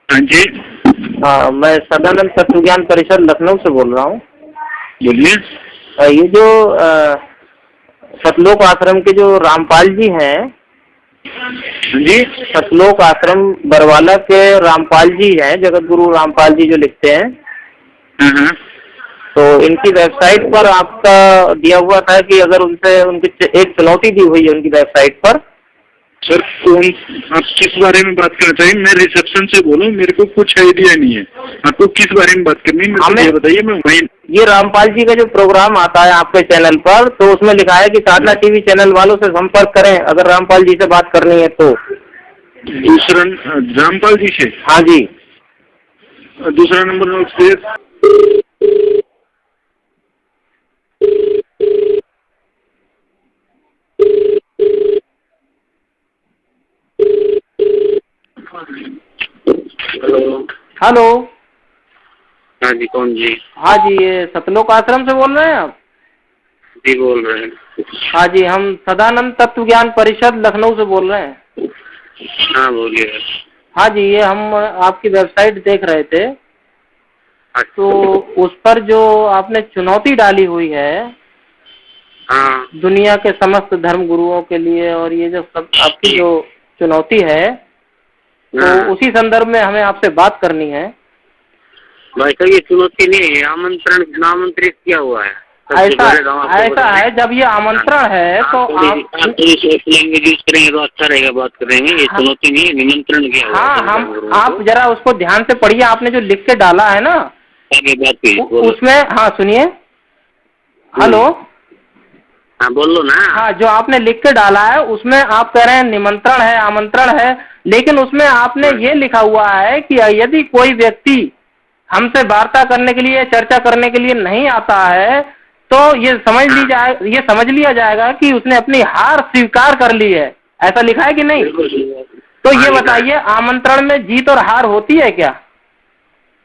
हाँ जी। हाँ, मैं सदानंद तत्व ज्ञान परिषद लखनऊ से बोल रहा हूँ। बोलिए। ये जो सतलोक आश्रम के जो रामपाल जी हैं, हाँ जी। सतलोक आश्रम बरवाला के रामपाल जी हैं, जगत गुरु रामपाल जी जो लिखते हैं। हाँ हाँ। तो इनकी वेबसाइट पर आपका दिया हुआ था कि अगर उनसे उनकी एक चुनौती दी हुई है उनकी वेबसाइट पर। सर कौन, आप किस बारे में बात करना चाहिए? मैं रिसेप्शन से बोलूँ, मेरे को कुछ आइडिया नहीं है। आपको किस बारे में बात करनी है मेरे को ये बताइए, मैं वहीं। ये रामपाल जी का जो प्रोग्राम आता है आपके चैनल पर, तो उसमें लिखा है कि साधना टीवी चैनल वालों से संपर्क करें अगर रामपाल जी से बात करनी है तो। दूसरा रामपाल जी से? हाँ जी। दूसरा नंबर नोट से। हेलो। हाँ जी, कौन जी? हाँ जी, ये सतलोक आश्रम से बोल रहे हैं आप? जी बोल रहे हैं। हाँ जी, हम सदानंद तत्व ज्ञान परिषद लखनऊ से बोल रहे हैं। हाँ बोलिए। हाँ जी, ये हम आपकी वेबसाइट देख रहे थे। तो उस पर जो आपने चुनौती डाली हुई है, हाँ, दुनिया के समस्त धर्म गुरुओं के लिए, और ये जो सब आपकी जो चुनौती है, तो उसी संदर्भ में हमें आपसे बात करनी है। भाई साहब ये चुनौती नहीं है, आमंत्रण नामंत्रित किया हुआ है। ऐसा है, जब ये आमंत्रण है तो आप लैंग्वेज यूज करेंगे तो अच्छा रहेगा, बात करेंगे। ये चुनौती नहीं है, निमंत्रण किया हुआ है। हाँ, आप जरा उसको ध्यान से पढ़िए, आपने जो लिख के डाला है ना, आगे बात उसमें। हाँ सुनिए। हेलो। हाँ बोलो ना। हाँ, जो आपने लिख के डाला है उसमें आप कह रहे हैं निमंत्रण है, आमंत्रण है, लेकिन उसमें आपने ये लिखा हुआ है कि यदि कोई व्यक्ति हमसे वार्ता करने के लिए, चर्चा करने के लिए नहीं आता है, तो ये समझ लिया जाएगा कि उसने अपनी हार स्वीकार कर ली है। ऐसा लिखा है कि नहीं? तो ये बताइए, आमंत्रण में जीत और हार होती है क्या?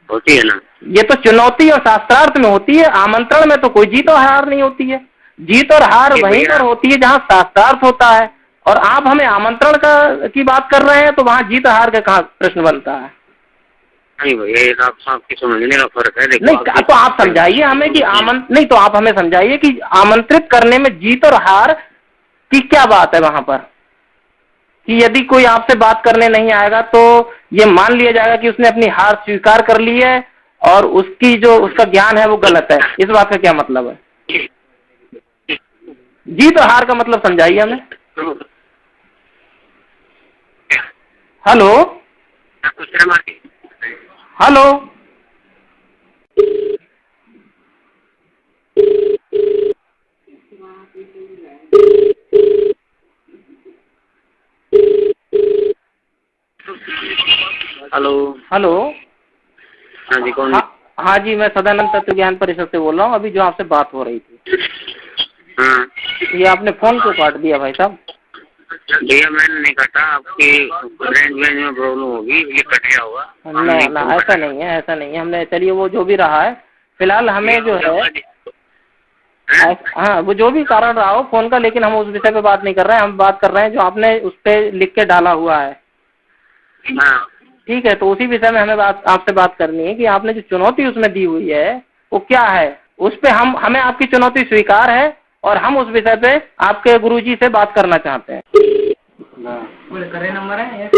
होती है ना। ये तो चुनौती और शास्त्रार्थ में होती है, आमंत्रण में तो कोई जीत और हार नहीं होती है। जीत और हार वहीं पर होती है जहाँ शास्त्रार्थ होता है, और आप हमें आमंत्रण की बात कर रहे हैं, तो वहाँ जीत हार का कहाँ प्रश्न बनता है? नहीं भैया, आपकी समझने का फर्क है। नहीं, तो आप समझाइए हमें कि नहीं, तो आप हमें समझाइए कि आमंत्रित करने में जीत और हार की क्या बात है वहां पर, कि यदि कोई आपसे बात करने नहीं आएगा तो ये मान लिया जाएगा कि उसने अपनी हार स्वीकार कर ली है, और उसकी जो उसका ज्ञान है वो गलत है। इस बात का क्या मतलब है? जीत और हार का मतलब समझाइए हमें। हेलो। हेलो। हेलो। हेलो। हाँ जी, कौन? हाँ जी, मैं सदानंद तत्व ज्ञान परिषद से बोल रहा हूँ। अभी जो आपसे बात हो रही थी। हाँ। ये आपने फोन क्यों काट दिया भाई साहब? भैया मैंने नहीं काटा, आपकी रेंज में प्रॉब्लम होगी, ये कट गया होगा। ना, ऐसा नहीं है, ऐसा नहीं है। हमने, चलिए वो जो भी रहा है, फिलहाल हमें जो है, हाँ वो जो भी कारण रहा हो फोन का, लेकिन हम उस विषय पे बात नहीं कर रहे हैं। हम बात कर रहे हैं जो आपने उस पर लिख के डाला हुआ है। हाँ ठीक है, तो उसी विषय में हमें आपसे बात करनी है कि आपने जो चुनौती उसमें दी हुई है वो क्या है। उस पे हमें आपकी चुनौती स्वीकार है, और हम उस विषय पे आपके गुरुजी से बात करना चाहते हैं। करे नंबर है।